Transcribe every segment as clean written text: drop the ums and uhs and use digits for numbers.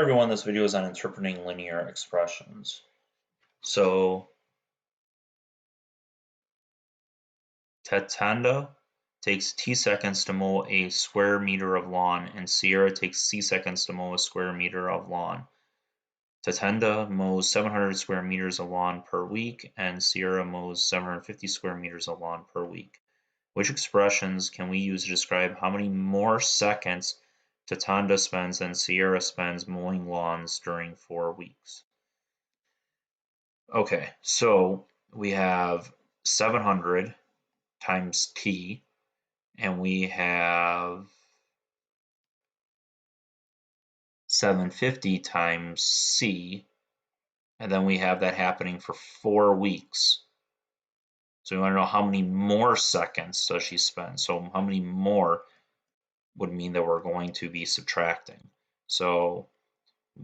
Everyone, this video is on interpreting linear expressions. So Tatanda takes T seconds to mow a square meter of lawn, and Sierra takes C seconds to mow a square meter of lawn. Tatanda mows 700 square meters of lawn per week, and Sierra mows 750 square meters of lawn per week. Which expressions can we use to describe how many more seconds Tatanda spends than Sierra spends mowing lawns during 4 weeks? Okay, so we have 700 times T, and we have 750 times C, and then we have that happening for 4 weeks. So we want to know how many more seconds does she spend. So how many more would mean that we're going to be subtracting. So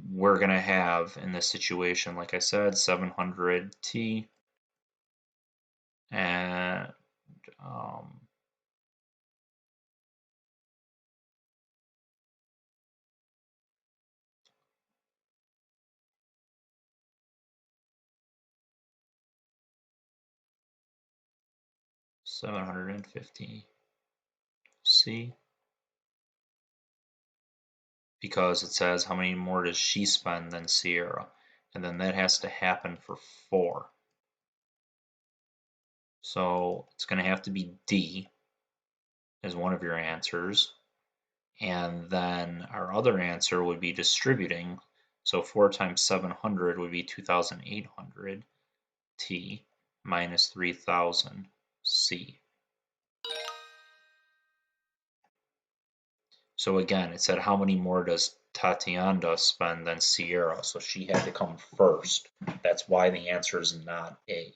we're going to have, in this situation, like I said, 700 T and 750 C, because it says how many more does she spend than Sierra, and then that has to happen for 4. So it's going to have to be D as one of your answers, and then our other answer would be distributing. So 4 times 700 would be 2,800 T minus 3,000 C. So again, it said how many more does Tatiana spend than Sierra, so she had to come first. That's why the answer is not A,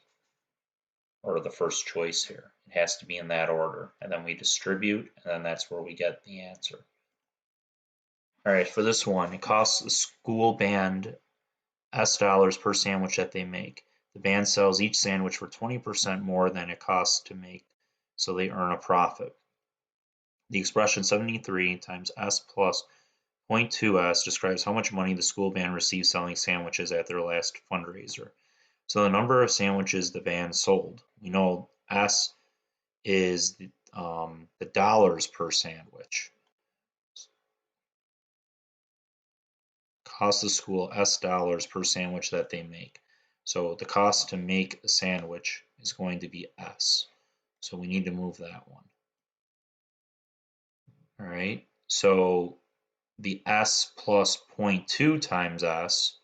or the first choice here. It has to be in that order, and then we distribute, and then that's where we get the answer. All right, for this one, it costs the school band S dollars per sandwich that they make. The band sells each sandwich for 20% more than it costs to make, so they earn a profit. The expression 73 times S plus 0.2S describes how much money the school band received selling sandwiches at their last fundraiser. So the number of sandwiches the band sold. We know S is the dollars per sandwich. Cost the school S dollars per sandwich that they make. So the cost to make a sandwich is going to be S. So we need to move that one. All right, so the S plus 0.2 times S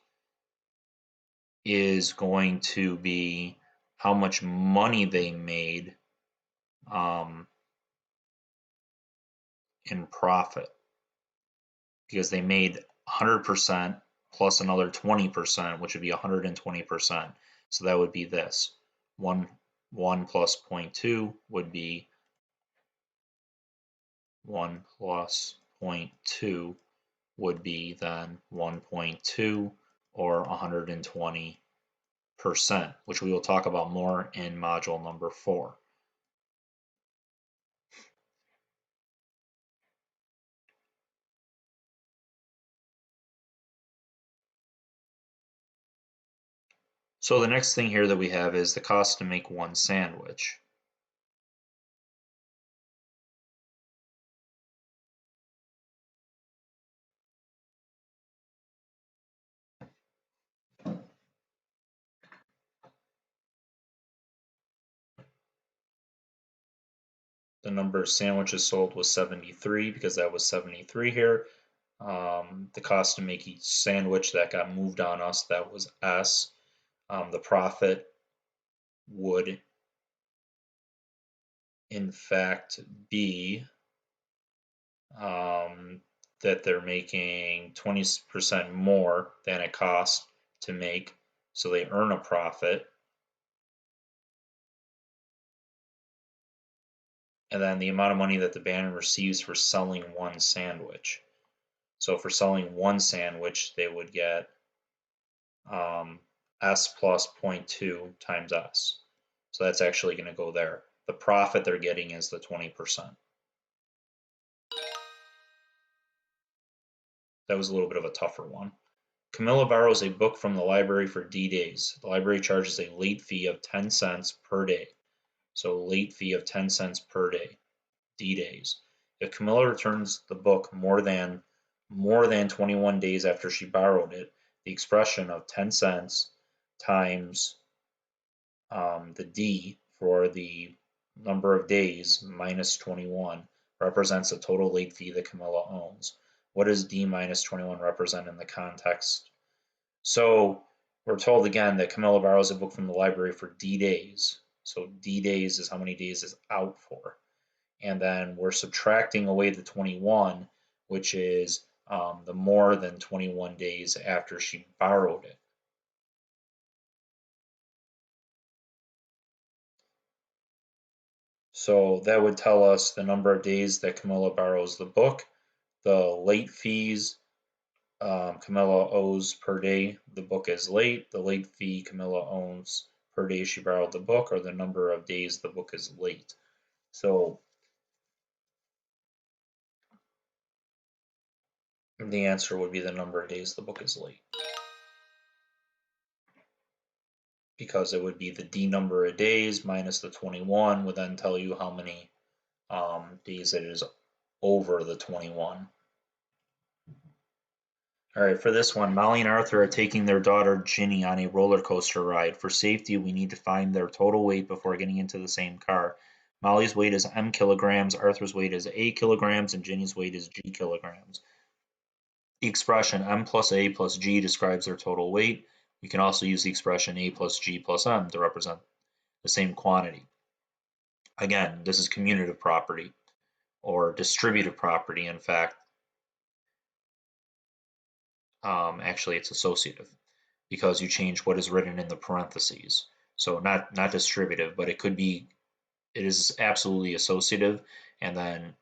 is going to be how much money they made in profit, because they made 100% plus another 20%, which would be 120%. So that would be this. 1 plus 0.2 would be 1 plus 0.2 would be then 1.2 or 120%, which we will talk about more in module number 4. So the next thing here that we have is the cost to make one sandwich. The number of sandwiches sold was 73 because that was 73 here. The cost to make each sandwich that got moved on us, that was S. The profit would in fact be that they're making 20% more than it costs to make, so they earn a profit. And then the amount of money that the band receives for selling one sandwich. So for selling one sandwich, they would get S plus 0.2 times S. So that's actually going to go there. The profit they're getting is the 20%. That was a little bit of a tougher one. Camilla borrows a book from the library for D days. The library charges a late fee of 10 cents per day. So late fee of 10 cents per day, D days. If Camilla returns the book more than 21 days after she borrowed it, the expression of 10 cents times the D for the number of days minus 21 represents the total late fee that Camilla owns. What does D minus 21 represent in the context? So we're told again that Camilla borrows a book from the library for D days. So D days is how many days is out for. And then we're subtracting away the 21, which is the more than 21 days after she borrowed it. So that would tell us the number of days that Camilla borrows the book, the late fees Camilla owes per day the book is late, the late fee Camilla owns per day she borrowed the book, or the number of days the book is late. So the answer would be the number of days the book is late, because it would be the D number of days minus the 21 would then tell you how many days it is over the 21. All right, for this one, Molly and Arthur are taking their daughter Ginny on a roller coaster ride. For safety, we need to find their total weight before getting into the same car. Molly's weight is M kilograms, Arthur's weight is A kilograms, and Ginny's weight is G kilograms. The expression M plus A plus G describes their total weight. We can also use the expression A plus G plus M to represent the same quantity. Again, this is commutative property, or distributive property, in fact. Actually, it's associative, because you change what is written in the parentheses. So not distributive, but it is absolutely associative, and then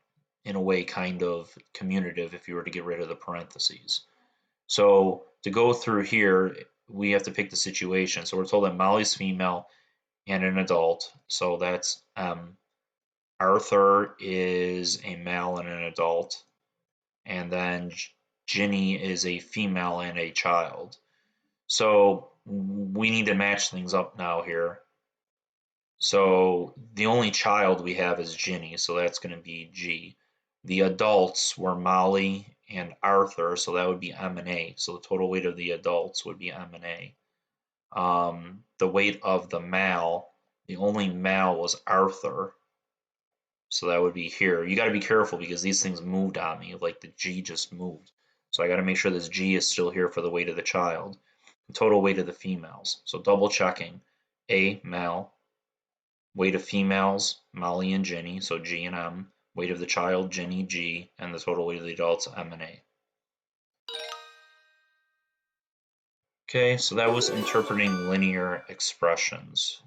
in a way kind of commutative if you were to get rid of the parentheses. So to go through here, we have to pick the situation. So we're told that Molly's female and an adult, so that's Arthur is a male and an adult, and then Ginny is a female and a child. So we need to match things up now here. So the only child we have is Ginny, so that's going to be G. The adults were Molly and Arthur, so that would be M and A. So the total weight of the adults would be M and A. The weight of the male, the only male was Arthur, so that would be here. You got to be careful because these things moved on me, like the G just moved. So I got to make sure this G is still here for the weight of the child. The total weight of the females. So double checking. A, male. Weight of females, Molly and Ginny, so G and M. Weight of the child, Ginny, G. And the total weight of the adults, M and A. Okay, so that was interpreting linear expressions.